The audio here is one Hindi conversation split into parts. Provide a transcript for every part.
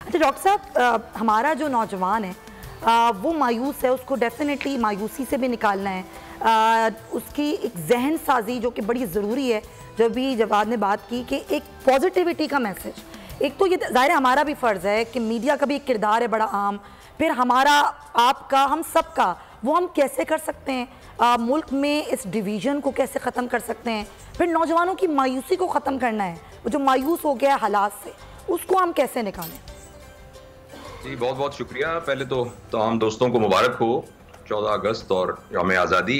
अच्छा डॉक्टर साहब, हमारा जो नौजवान है वो मायूस है, उसको डेफिनेटली मायूसी से भी निकालना है। उसकी एक जहन साजी जो कि बड़ी ज़रूरी है। जब भी जवाद ने बात की कि एक पॉजिटिविटी का मैसेज, एक तो ये ज़ाहिर है हमारा भी फ़र्ज़ है कि मीडिया का भी एक किरदार है बड़ा आम, फिर हमारा, आपका, हम सब का, वो हम कैसे कर सकते हैं, मुल्क में इस डिवीज़न को कैसे ख़त्म कर सकते हैं, फिर नौजवानों की मायूसी को ख़त्म करना है, वो जो मायूस हो गया है हालात से, उसको हम कैसे निकालें। जी बहुत बहुत शुक्रिया। पहले तो तमाम दोस्तों को मुबारक हो 14 अगस्त और यौम आज़ादी।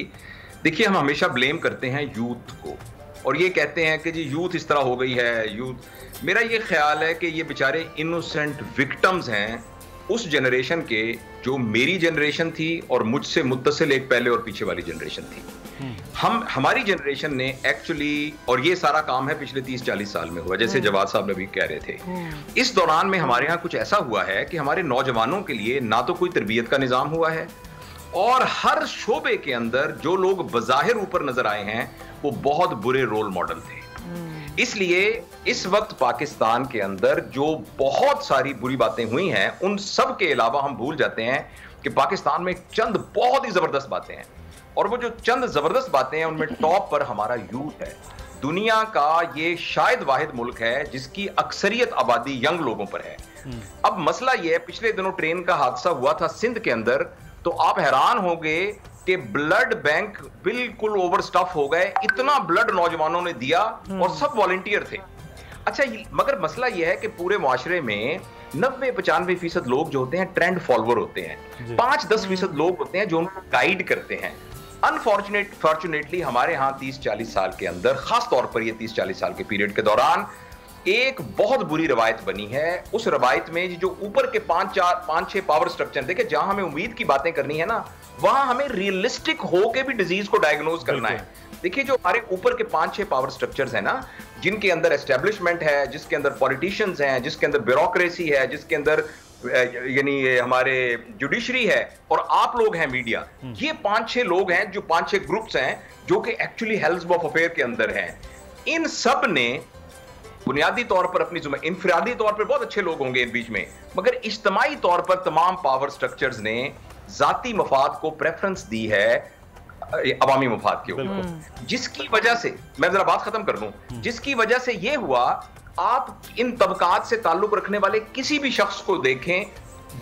देखिए, हम हमेशा ब्लेम करते हैं यूथ को और ये कहते हैं कि जी यूथ इस तरह हो गई है। यूथ, मेरा ये ख्याल है कि ये बेचारे इनोसेंट विक्टिम्स हैं उस जनरेशन के जो मेरी जनरेशन थी और मुझसे मुत्तसिल एक पहले और पीछे वाली जनरेशन थी। हमारी जनरेशन ने एक्चुअली, और ये सारा काम है पिछले 30-40 साल में हुआ, जैसे जवाद साहब ने भी कह रहे थे। इस दौरान में हमारे यहाँ कुछ ऐसा हुआ है कि हमारे नौजवानों के लिए ना तो कोई तरबियत का निज़ाम हुआ है, और हर शोबे के अंदर जो लोग बज़ाहिर ऊपर नजर आए हैं वो बहुत बुरे रोल मॉडल थे। इसलिए इस वक्त पाकिस्तान के अंदर जो बहुत सारी बुरी बातें हुई हैं, उन सब के अलावा हम भूल जाते हैं कि पाकिस्तान में चंद बहुत ही जबरदस्त बातें हैं, और वो जो चंद जबरदस्त बातें हैं उनमें टॉप पर हमारा यूथ है। दुनिया का ये शायद वाहिद मुल्क है जिसकी अक्सरियत आबादी यंग लोगों पर है। अब मसला ये है, पिछले दिनों ट्रेन का हादसा हुआ था सिंध के अंदर, तो आप हैरान होंगे कि ब्लड बैंक बिल्कुल ओवरस्टफ हो गए, इतना ब्लड नौजवानों ने दिया और सब वॉलंटियर थे। अच्छा, मगर मसला यह है कि पूरे मुआशरे में 90-95% लोग जो होते हैं ट्रेंड फॉलोअर होते हैं, 5-10% लोग होते हैं जो उनको गाइड करते हैं। फॉर्चुनेटली हमारे यहाँ 30-40 साल के अंदर, खास तौर पर ये 30-40 साल के पीरियड के दौरान एक बहुत बुरी रवायत बनी है। उस रवायत में जो ऊपर के 5-6 पावर स्ट्रक्चर, देखिए जहां हमें उम्मीद की बातें करनी है ना, वहां हमें रियलिस्टिक होके भी डिजीज को डायग्नोज करना है। देखिए, जो हमारे ऊपर के 5-6 पावर स्ट्रक्चर्स हैं ना, जिनके अंदर एस्टेब्लिशमेंट है, जिसके अंदर पॉलिटिशियंस हैं, जिसके अंदर ब्यूरोक्रेसी है, जिसके अंदर यानी हमारे जुडिशरी है, और आप लोग हैं मीडिया, ये 5-6 लोग हैं, जो 5-6 ग्रुप्स हैं जो कि एक्चुअली हेल्थ ऑफ अफेयर के अंदर हैं। इन सब ने बुनियादी तौर पर अपनी इंफरादी तौर पर बहुत अच्छे लोग होंगे इन बीच में, मगर इज्तिमाई तौर पर तमाम पावर स्ट्रक्चर्स ने जाती मफाद को प्रेफरेंस दी है अवामी मफाद के ऊपर, जिसकी वजह से, मैं जरा बात खत्म कर दूं, जिसकी वजह से यह हुआ, आप इन तबकात से ताल्लुक रखने वाले किसी भी शख्स को देखें,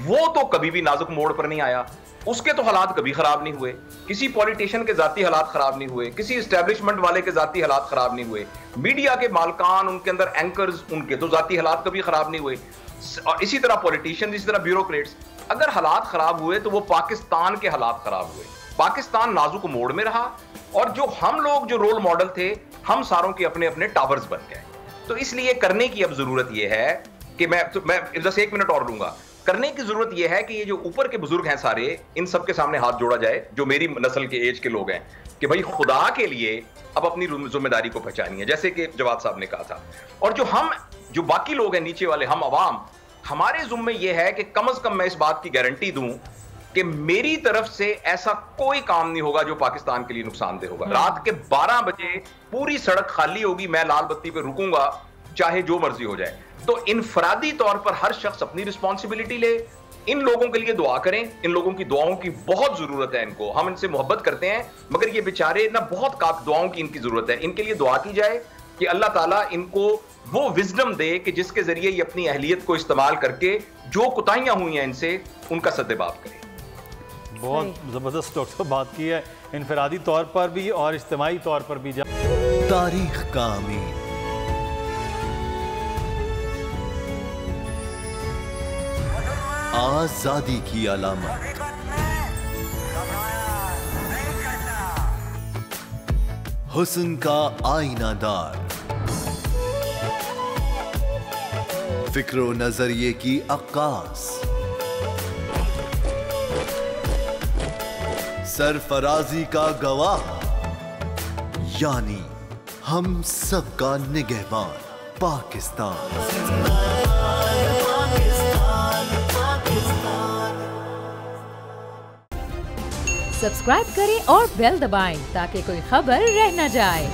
वो तो कभी भी नाजुक मोड़ पर नहीं आया, उसके तो हालात कभी खराब नहीं हुए, किसी पॉलिटिशियन के जाती हालात खराब नहीं हुए, किसी एस्टेब्लिशमेंट वाले के जाती हालात खराब नहीं हुए, मीडिया के मालकान, उनके अंदर एंकर्स, उनके तो जाती हालात कभी खराब नहीं हुए, और इसी तरह पॉलिटिशियन, इसी तरह ब्यूरोक्रेट्स। अगर हालात खराब हुए तो वो पाकिस्तान के हालात खराब हुए, पाकिस्तान नाजुक मोड़ में रहा, और जो हम लोग जो रोल मॉडल थे, हम सारों के अपने अपने टावर्स बन गए। तो इसलिए करने की अब जरूरत यह है कि मैं बस 1 मिनट और लूंगा, करने की जरूरत यह है कि ये जो ऊपर के बुजुर्ग हैं सारे, इन सब के सामने हाथ जोड़ा जाए, जो मेरी नस्ल के एज के लोग हैं, कि भाई खुदा के लिए अब अपनी जिम्मेदारी को पहचानिए, जैसे कि जवाद साहब ने कहा था। और जो बाकी लोग हैं नीचे वाले, हम अवाम, हमारे जुम्मे यह है कि कम से कम मैं इस बात की गारंटी दूं कि मेरी तरफ से ऐसा कोई काम नहीं होगा जो पाकिस्तान के लिए नुकसानदेह होगा। रात के 12 बजे पूरी सड़क खाली होगी, मैं लाल बत्ती पे रुकूंगा, चाहे जो मर्जी हो जाए। तो इनफरादी तौर पर हर शख्स अपनी रिस्पॉन्सिबिलिटी ले, इन लोगों के लिए दुआ करें, इन लोगों की दुआओं की बहुत जरूरत है, इनको हम इनसे मोहब्बत करते हैं, मगर ये बेचारे ना बहुत दुआओं की इनकी जरूरत है, इनके लिए दुआ की जाए कि अल्लाह ताला इनको वो विजडम दे कि जिसके जरिए ये अपनी अहलियत को इस्तेमाल करके जो कुताहियां हुई हैं इनसे, उनका सद्देबाब करें। बहुत जबरदस्त डॉक्टर बात की है, इनफरादी तौर पर भी और इज्तिमाई तौर पर भी। तारीख का अमीन, आजादी की अलामत, हुस्न का आईनादार, फिक्रो नजरिए की अक्कास, सरफराजी का गवाह, यानी हम सबका निगहबान पाकिस्तान। सब्सक्राइब करें और बेल दबाएं ताकि कोई खबर रह न जाए।